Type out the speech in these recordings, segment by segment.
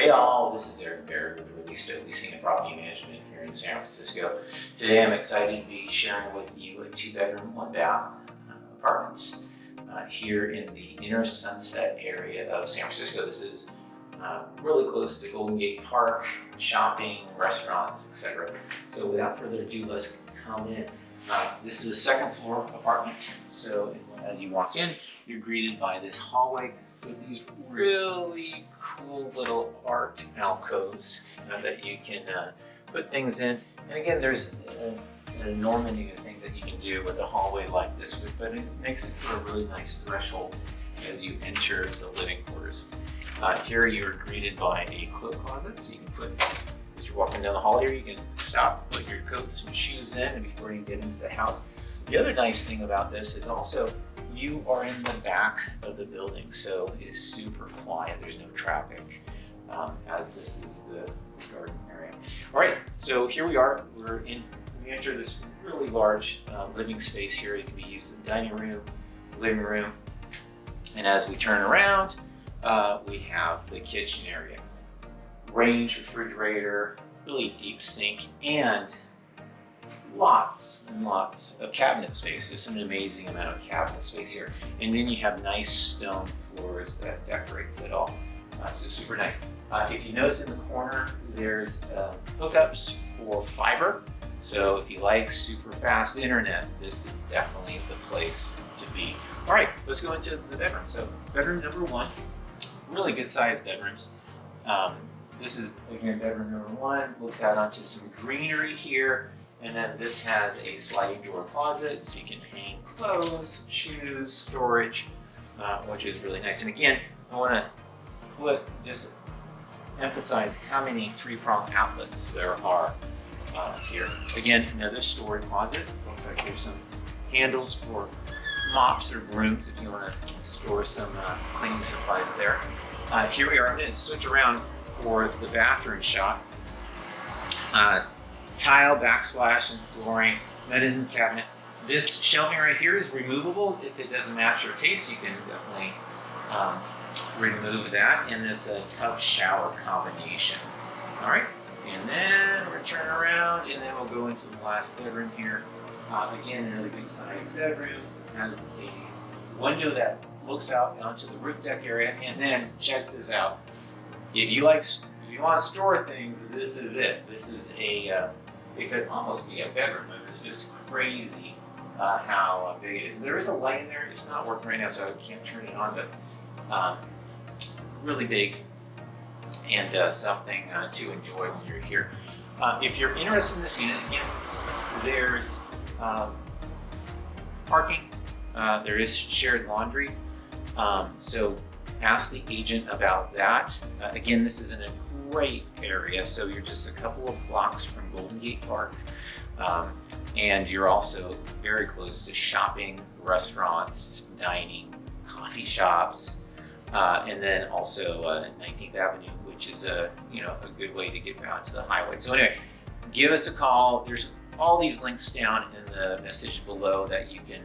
Hey all, this is Emeryville with ReLISTO, Leasing and Property Management here in San Francisco. Today I'm excited to be sharing with you a 2-bedroom, 1-bath apartment here in the inner Sunset area of San Francisco. This is really close to Golden Gate Park, shopping, restaurants, etc. So without further ado, let's come in. This is a second floor apartment. So as you walk in, you're greeted by this hallway with these really cool little art alcoves that you can put things in. And again, there's an enormity of things that you can do with a hallway like this, but it makes it for a really nice threshold as you enter the living quarters. Here you're greeted by a cloak closet, so you can put, as you're walking down the hall here, you can stop, put your coats and shoes in before you get into the house. The other nice thing about this is also you are in the back of the building, so it is super quiet. There's no traffic, as this is the garden area. All right, so here we are. We enter this really large living space here. It can be used as a dining room, living room, and as we turn around, we have the kitchen area. Range refrigerator, really deep sink, and lots and lots of cabinet space. There's an amazing amount of cabinet space here. And then you have nice stone floors that decorates it all. So super nice. If you notice in the corner, there's hookups for fiber. So if you like super fast internet, this is definitely the place to be. All right, let's go into the bedroom. So bedroom number 1, really good sized bedrooms. This is, again, bedroom number 1, looks out onto some greenery here. And then this has a sliding door closet, so you can hang clothes, shoes, storage, which is really nice. And again, I want to just emphasize how many 3-prong outlets there are here. Again, another storage closet. Looks like there's some handles for mops or brooms if you want to store some cleaning supplies there. Here we are. I'm going to switch around for the bathroom shot. Tile, backsplash, and flooring. That isn't cabinet. This shelving right here is removable. If it doesn't match your taste, you can definitely remove that in this tub shower combination. All right, and then we're turn around, and then we'll go into the last bedroom here. Again, a really good sized bedroom. Has a window that looks out onto the roof deck area, and then check this out. If you want to store things, this is it. This is it could almost be a bedroom. It's just crazy how big it is. There is a light in there. It's not working right now, so I can't turn it on, but really big and something to enjoy when you're here. If you're interested in this unit, again, there's parking. There is shared laundry. So ask the agent about that. Again, this is in a great area, so you're just a couple of blocks from Golden Gate Park, and you're also very close to shopping, restaurants, dining, coffee shops, and then also 19th Avenue, which is a good way to get down to the highway. So anyway, give us a call. There's all these links down in the message below that you can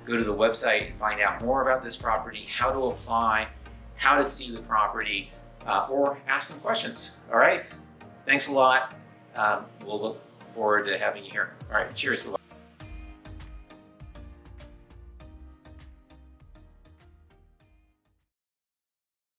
go to the website and find out more about this property, how to apply, how to see the property, or ask some questions. All right, thanks a lot. We'll look forward to having you here. All right, cheers. Bye-bye.